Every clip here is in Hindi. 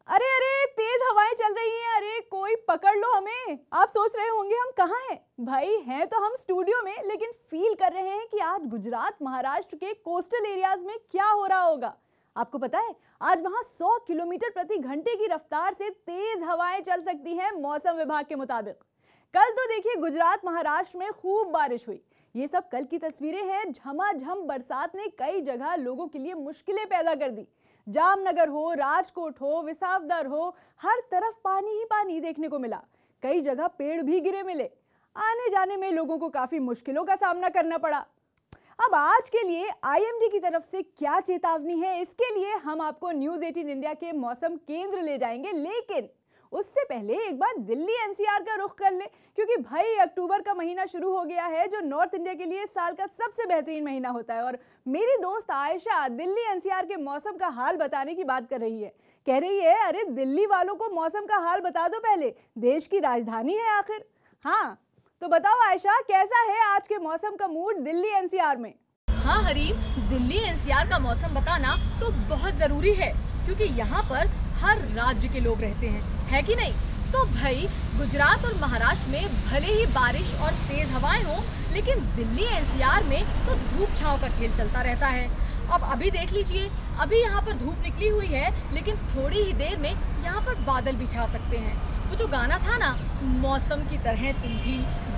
अरे अरे, तेज हवाएं चल रही हैं। अरे कोई पकड़ लो हमें। आप सोच रहे होंगे हम कहाँ हैं। भाई हैं तो हम स्टूडियो में, लेकिन फील कर रहे हैं कि आज गुजरात महाराष्ट्र के कोस्टल एरियाज में क्या हो रहा होगा। आपको पता है, आज वहां 100 किलोमीटर प्रति घंटे की रफ्तार से तेज हवाएं चल सकती हैं मौसम विभाग के मुताबिक। कल तो देखिए गुजरात महाराष्ट्र में खूब बारिश हुई। ये सब कल की तस्वीरें हैं। झमाझम बरसात ने कई जगह लोगों के लिए मुश्किलें पैदा कर दी। जामनगर हो, राजकोट हो, विसावदर हो, हर तरफ पानी ही पानी देखने को मिला। कई जगह पेड़ भी गिरे मिले। आने जाने में लोगों को काफी मुश्किलों का सामना करना पड़ा। अब आज के लिए आईएमडी की तरफ से क्या चेतावनी है, इसके लिए हम आपको न्यूज 18 इंडिया के मौसम केंद्र ले जाएंगे। लेकिन उससे पहले एक बार दिल्ली एनसीआर का रुख कर ले, क्योंकि भाई अक्टूबर का महीना शुरू हो गया है, जो नॉर्थ इंडिया के लिए साल का सबसे बेहतरीन महीना होता है। और मेरी दोस्त आयशा दिल्ली एनसीआर के मौसम का हाल बताने की बात कर रही है। कह रही है, अरे दिल्ली वालों को मौसम का हाल बता दो, पहले देश की राजधानी है आखिर। हाँ तो बताओ आयशा, कैसा है आज के मौसम का मूड दिल्ली एनसीआर में? हाँ हरीम, दिल्ली एनसीआर का मौसम बताना तो बहुत जरूरी है, क्योंकि यहाँ पर हर राज्य के लोग रहते हैं, है कि नहीं? तो भाई गुजरात और महाराष्ट्र में भले ही बारिश और तेज हवाएं हो, लेकिन दिल्ली एनसीआर में तो धूप छांव का खेल चलता रहता है। अब अभी देख लीजिए, अभी यहाँ पर धूप निकली हुई है, लेकिन थोड़ी ही देर में यहाँ पर बादल भी छा सकते हैं। वो जो गाना था ना, मौसम की तरह तुम भी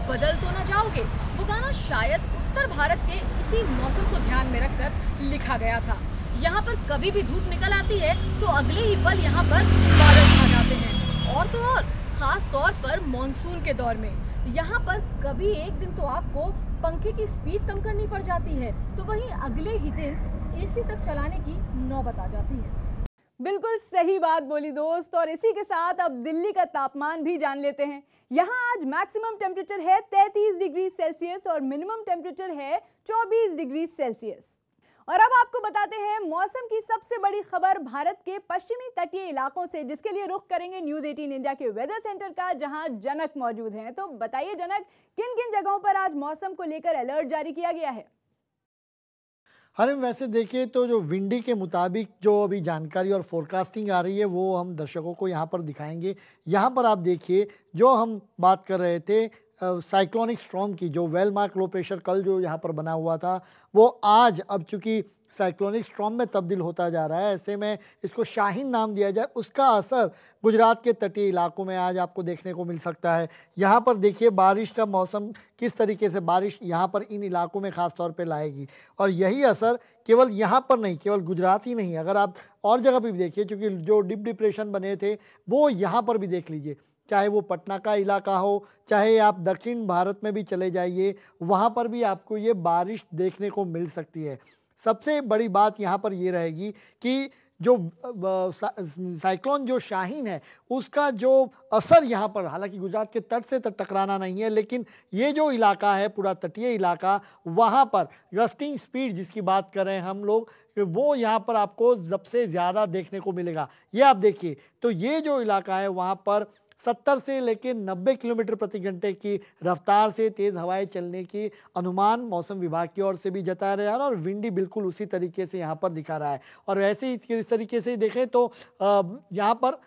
बदल तो ना जाओगे, वो गाना शायद उत्तर भारत के इसी मौसम को ध्यान में रखकर लिखा गया था। यहाँ पर कभी भी धूप निकल आती है तो अगले ही पल यहाँ पर बादल छा जाते हैं। और तो और, खास तौर पर मानसून के दौर में यहाँ पर कभी एक दिन तो आपको पंखे की स्पीड कम करनी पड़ जाती है, तो वहीं अगले ही दिन एसी तक चलाने की नौबत आ जाती है। बिल्कुल सही बात बोली दोस्त। और इसी के साथ अब दिल्ली का तापमान भी जान लेते हैं। यहाँ आज मैक्सिमम टेम्परेचर है 33 डिग्री सेल्सियस और मिनिमम टेम्परेचर है 24 डिग्री सेल्सियस। और अब आपको बताते हैं मौसम की सबसे बड़ी खबर भारत के पश्चिमी तटीय इलाकों से, जिसके लिए रुख करेंगे न्यूज 18 इंडिया के वेदर सेंटर का, जहां जनक मौजूद हैं। तो बताइए जनक, किन किन जगहों पर आज मौसम को लेकर अलर्ट जारी किया गया है? हरिम, वैसे देखिए तो जो विंडी के मुताबिक जो अभी जानकारी और फोरकास्टिंग आ रही है वो हम दर्शकों को यहाँ पर दिखाएंगे। यहाँ पर आप देखिए, जो हम बात कर रहे थे साइक्लोनिक स्टॉर्म की, जो वेल मार्क लो प्रेशर कल जो यहाँ पर बना हुआ था, वो आज अब चूंकि साइक्लोनिक स्टॉर्म में तब्दील होता जा रहा है, ऐसे में इसको शाहीन नाम दिया जाए, उसका असर गुजरात के तटीय इलाकों में आज आपको देखने को मिल सकता है। यहाँ पर देखिए बारिश का मौसम किस तरीके से बारिश यहाँ पर इन इलाकों में ख़ास तौर पे लाएगी, और यही असर केवल यहाँ पर नहीं, केवल गुजरात ही नहीं, अगर आप और जगह भी देखिए, चूँकि जो डीप डिप्रेशन बने थे वो यहाँ पर भी देख लीजिए, चाहे वो पटना का इलाका हो, चाहे आप दक्षिण भारत में भी चले जाइए, वहाँ पर भी आपको ये बारिश देखने को मिल सकती है। सबसे बड़ी बात यहाँ पर ये रहेगी कि जो साइक्लोन जो शाहीन है उसका जो असर यहाँ पर, हालांकि गुजरात के तट से टकराना नहीं है, लेकिन ये जो इलाका है पूरा तटीय इलाका, वहाँ पर गस्टिंग स्पीड जिसकी बात कर रहे हैं हम लोग, वो यहाँ पर आपको सबसे ज़्यादा देखने को मिलेगा। ये आप देखिए, तो ये जो इलाका है वहाँ पर 70 से लेकर 90 किलोमीटर प्रति घंटे की रफ्तार से तेज़ हवाएं चलने की अनुमान मौसम विभाग की ओर से भी जताया जा रहा है, और विंडी बिल्कुल उसी तरीके से यहाँ पर दिखा रहा है। और वैसे ही इस तरीके से देखें तो यहाँ पर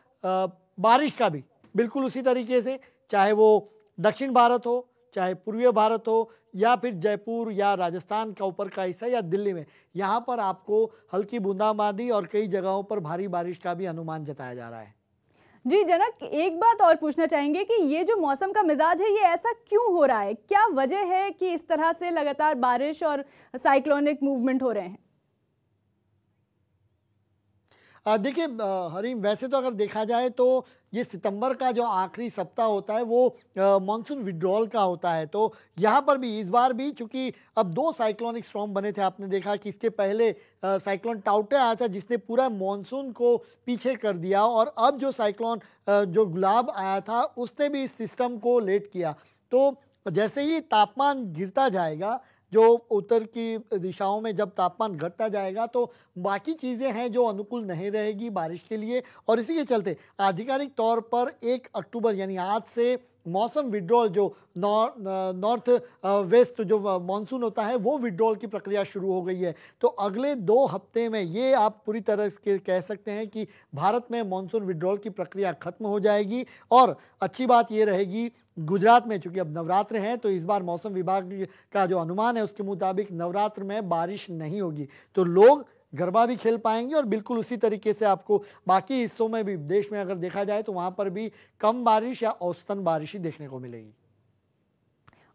बारिश का भी बिल्कुल उसी तरीके से, चाहे वो दक्षिण भारत हो, चाहे पूर्वी भारत हो, या फिर जयपुर या राजस्थान का ऊपर का हिस्सा या दिल्ली में, यहाँ पर आपको हल्की बूंदाबांदी और कई जगहों पर भारी बारिश का भी अनुमान जताया जा रहा है। जी जनक, एक बात और पूछना चाहेंगे कि ये जो मौसम का मिजाज है ये ऐसा क्यों हो रहा है? क्या वजह है कि इस तरह से लगातार बारिश और साइक्लोनिक मूवमेंट हो रहे हैं? देखिए हरीम, वैसे तो अगर देखा जाए तो ये सितंबर का जो आखिरी सप्ताह होता है वो मानसून विड्रॉल का होता है। तो यहाँ पर भी इस बार भी चूंकि अब 2 साइक्लोनिक स्टॉर्म बने थे, आपने देखा कि इसके पहले साइक्लोन टाउटे आया था जिसने पूरा मानसून को पीछे कर दिया, और अब जो साइक्लोन जो गुलाब आया था उसने भी इस सिस्टम को लेट किया। तो जैसे ही तापमान गिरता जाएगा, जो उत्तर की दिशाओं में जब तापमान घटता जाएगा, तो बाकी चीज़ें हैं जो अनुकूल नहीं रहेगी बारिश के लिए। और इसी के चलते आधिकारिक तौर पर 1 अक्टूबर यानी आज से मौसम विड्रॉल जो नॉर्थ वेस्ट जो मानसून होता है वो विड्रॉल की प्रक्रिया शुरू हो गई है। तो अगले 2 हफ्ते में ये आप पूरी तरह से कह सकते हैं कि भारत में मानसून विड्रॉल की प्रक्रिया खत्म हो जाएगी। और अच्छी बात ये रहेगी गुजरात में, चूंकि अब नवरात्र हैं तो इस बार मौसम विभाग का जो अनुमान है उसके मुताबिक नवरात्र में बारिश नहीं होगी, तो लोग गरबा भी खेल पाएंगे। और बिल्कुल उसी तरीके से आपको बाकी हिस्सों में भी, देश में अगर देखा जाए तो वहां पर भी कम बारिश या औसतन बारिश ही देखने को मिलेगी।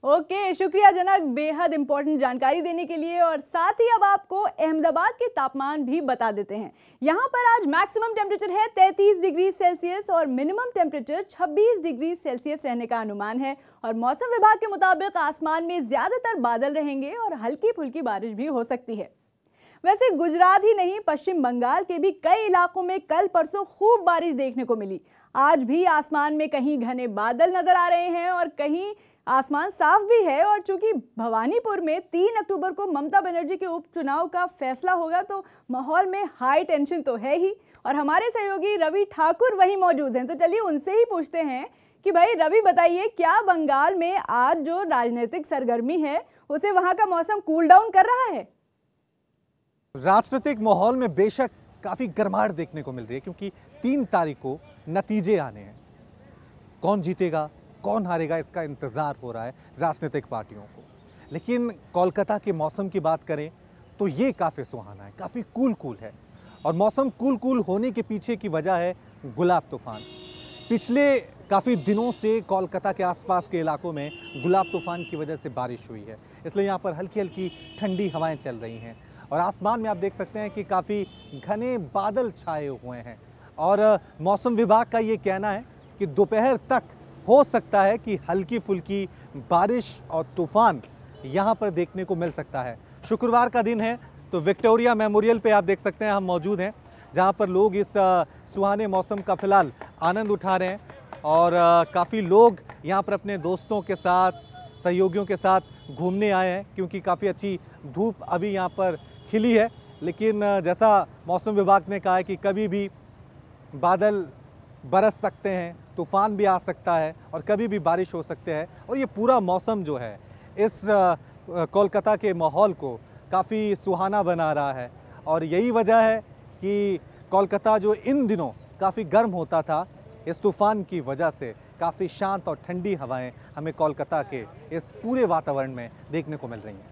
ओके, शुक्रिया जनक, बेहद इंपॉर्टेंट जानकारी देने के लिए। और साथ ही अब आपको अहमदाबाद के तापमान भी बता देते हैं। यहाँ पर आज मैक्सिमम टेम्परेचर है 33 डिग्री सेल्सियस और मिनिमम टेम्परेचर 26 डिग्री सेल्सियस रहने का अनुमान है। और मौसम विभाग के मुताबिक आसमान में ज्यादातर बादल रहेंगे और हल्की फुल्की बारिश भी हो सकती है। वैसे गुजरात ही नहीं, पश्चिम बंगाल के भी कई इलाकों में कल परसों खूब बारिश देखने को मिली। आज भी आसमान में कहीं घने बादल नजर आ रहे हैं और कहीं आसमान साफ भी है। और चूंकि भवानीपुर में 3 अक्टूबर को ममता बनर्जी के उपचुनाव का फैसला होगा तो माहौल में हाई टेंशन तो है ही। और हमारे सहयोगी रवि ठाकुर वहीं मौजूद हैं, तो चलिए उनसे ही पूछते हैं कि भाई रवि बताइए, क्या बंगाल में आज जो राजनीतिक सरगर्मी है उसे वहां का मौसम कूल डाउन कर रहा है? राजनीतिक माहौल में बेशक काफी गर्माहट देखने को मिल रही है, क्योंकि 3 तारीख को नतीजे आने हैं। कौन जीतेगा कौन हारेगा इसका इंतजार हो रहा है राजनीतिक पार्टियों को। लेकिन कोलकाता के मौसम की बात करें तो ये काफी सुहाना है, काफी कूल है। और मौसम कूल होने के पीछे की वजह है गुलाब तूफान। पिछले काफ़ी दिनों से कोलकाता के आसपास के इलाकों में गुलाब तूफान की वजह से बारिश हुई है, इसलिए यहाँ पर हल्की हल्की ठंडी हवाएं चल रही हैं। और आसमान में आप देख सकते हैं कि काफ़ी घने बादल छाए हुए हैं। और मौसम विभाग का ये कहना है कि दोपहर तक हो सकता है कि हल्की फुल्की बारिश और तूफान यहाँ पर देखने को मिल सकता है। शुक्रवार का दिन है तो विक्टोरिया मेमोरियल पे आप देख सकते हैं हम मौजूद हैं, जहाँ पर लोग इस सुहाने मौसम का फ़िलहाल आनंद उठा रहे हैं। और काफ़ी लोग यहाँ पर अपने दोस्तों के साथ, सहयोगियों के साथ घूमने आए हैं, क्योंकि काफ़ी अच्छी धूप अभी यहाँ पर खिली है। लेकिन जैसा मौसम विभाग ने कहा है कि कभी भी बादल बरस सकते हैं, तूफान भी आ सकता है और कभी भी बारिश हो सकते हैं। और ये पूरा मौसम जो है इस कोलकाता के माहौल को काफ़ी सुहाना बना रहा है। और यही वजह है कि कोलकाता जो इन दिनों काफ़ी गर्म होता था, इस तूफान की वजह से काफ़ी शांत और ठंडी हवाएं हमें कोलकाता के इस पूरे वातावरण में देखने को मिल रही हैं।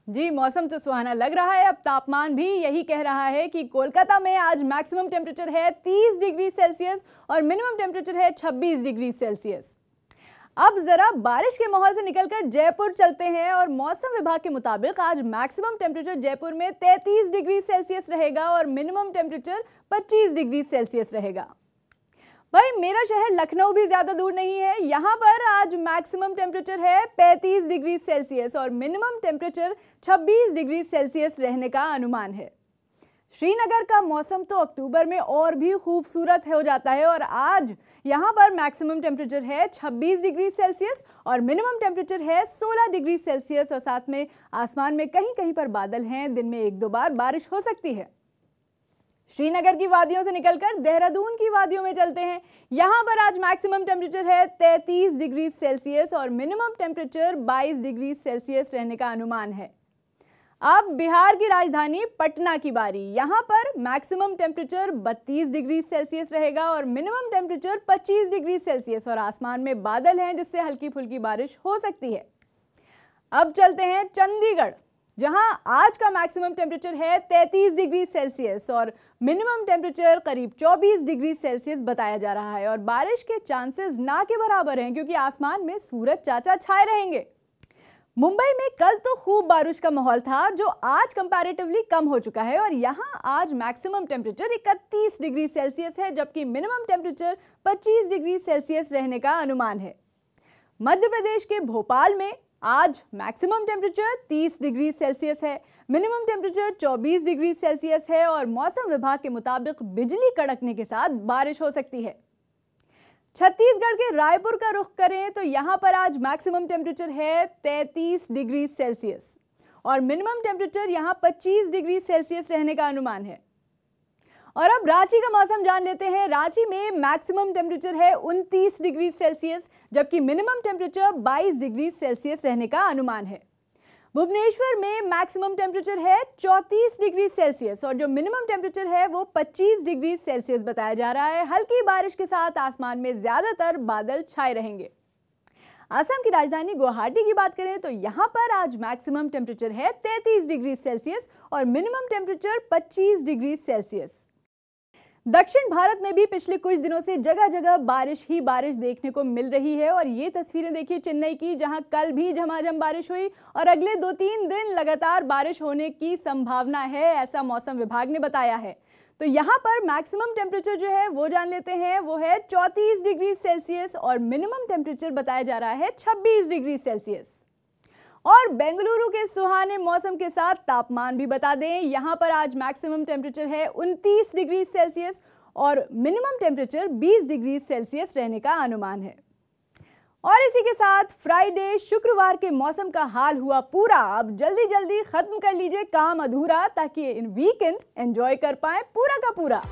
जी, मौसम तो सुहाना लग रहा है। अब तापमान भी यही कह रहा है कि कोलकाता में आज मैक्सिमम टेम्परेचर है 30 डिग्री सेल्सियस और मिनिमम टेम्परेचर है 26 डिग्री सेल्सियस। अब जरा बारिश के माहौल से निकलकर जयपुर चलते हैं। और मौसम विभाग के मुताबिक आज मैक्सिमम टेम्परेचर जयपुर में 33 डिग्री सेल्सियस रहेगा और मिनिमम टेम्परेचर 25 डिग्री सेल्सियस रहेगा। भाई, मेरा शहर लखनऊ भी ज्यादा दूर नहीं है। यहाँ पर आज मैक्सिमम टेम्परेचर है 35 डिग्री सेल्सियस और मिनिमम टेम्परेचर 26 डिग्री सेल्सियस रहने का अनुमान है। श्रीनगर का मौसम तो अक्टूबर में और भी खूबसूरत हो जाता है और आज यहाँ पर मैक्सिमम टेम्परेचर है 26 डिग्री सेल्सियस और मिनिमम टेम्परेचर है 16 डिग्री सेल्सियस। और साथ में आसमान में कहीं कहीं पर बादल हैं, दिन में 1-2 बार बारिश हो सकती है। श्रीनगर की वादियों से निकलकर देहरादून की वादियों में चलते हैं। यहाँ पर आज मैक्सिमम टेम्परेचर है 33 डिग्री सेल्सियस और मिनिमम टेम्परेचर 22 डिग्री सेल्सियस रहने का अनुमान है। अब बिहार की राजधानी पटना की बारी। यहाँ पर मैक्सिमम टेम्परेचर 32 डिग्री सेल्सियस रहेगा और मिनिमम टेम्परेचर 25 डिग्री सेल्सियस और आसमान में बादल हैं, जिससे हल्की फुल्की बारिश हो सकती है। अब चलते हैं चंडीगढ़, जहां आज का मैक्सिमम टेम्परेचर है 33 डिग्री सेल्सियस और मिनिमम टेम्परेचर करीब 24 डिग्री सेल्सियस बताया जा रहा है। और बारिश के चांसेस ना के बराबर हैं, क्योंकि आसमान में सूरज चाचा छाए रहेंगे। मुंबई में कल तो खूब बारिश का माहौल था, जो आज कंपैरेटिवली कम हो चुका है और यहां आज मैक्सिमम टेम्परेचर 31 डिग्री सेल्सियस है, जबकि मिनिमम टेम्परेचर 25 डिग्री सेल्सियस रहने का अनुमान है। मध्य प्रदेश के भोपाल में आज मैक्सिमम टेम्परेचर 30 डिग्री सेल्सियस है, मिनिमम टेम्परेचर 24 डिग्री सेल्सियस है और मौसम विभाग के मुताबिक बिजली कड़कने के साथ बारिश हो सकती है। छत्तीसगढ़ के रायपुर का रुख करें तो यहां पर आज मैक्सिमम टेम्परेचर है 33 डिग्री सेल्सियस और मिनिमम टेम्परेचर यहां 25 डिग्री सेल्सियस रहने का अनुमान है। और अब रांची का मौसम जान लेते हैं। रांची में मैक्सिमम टेम्परेचर है 29 डिग्री सेल्सियस, जबकि मिनिमम टेम्परेचर 22 डिग्री सेल्सियस रहने का अनुमान है। भुवनेश्वर में मैक्सिमम टेम्परेचर है 34 डिग्री सेल्सियस और जो मिनिमम टेम्परेचर है वो 25 डिग्री सेल्सियस बताया जा रहा है। हल्की बारिश के साथ आसमान में ज्यादातर बादल छाए रहेंगे। असम की राजधानी गुवाहाटी की बात करें तो यहां पर आज मैक्सिमम टेम्परेचर है 33 डिग्री सेल्सियस और मिनिमम टेम्परेचर 25 डिग्री सेल्सियस। दक्षिण भारत में भी पिछले कुछ दिनों से जगह जगह बारिश ही बारिश देखने को मिल रही है और ये तस्वीरें देखिए चेन्नई की, जहां कल भी झमाझम बारिश हुई और अगले 2-3 दिन लगातार बारिश होने की संभावना है, ऐसा मौसम विभाग ने बताया है। तो यहाँ पर मैक्सिमम टेम्परेचर जो है वो जान लेते हैं, वो है 34 डिग्री सेल्सियस और मिनिमम टेम्परेचर बताया जा रहा है 26 डिग्री सेल्सियस। और बेंगलुरु के सुहाने मौसम के साथ तापमान भी बता दें, यहाँ पर आज मैक्सिमम टेम्परेचर है 29 डिग्री सेल्सियस और मिनिमम टेम्परेचर 20 डिग्री सेल्सियस रहने का अनुमान है। और इसी के साथ फ्राइडे शुक्रवार के मौसम का हाल हुआ पूरा। अब जल्दी जल्दी खत्म कर लीजिए काम अधूरा ताकि वीकेंड एंजॉय कर पाए पूरा का पूरा।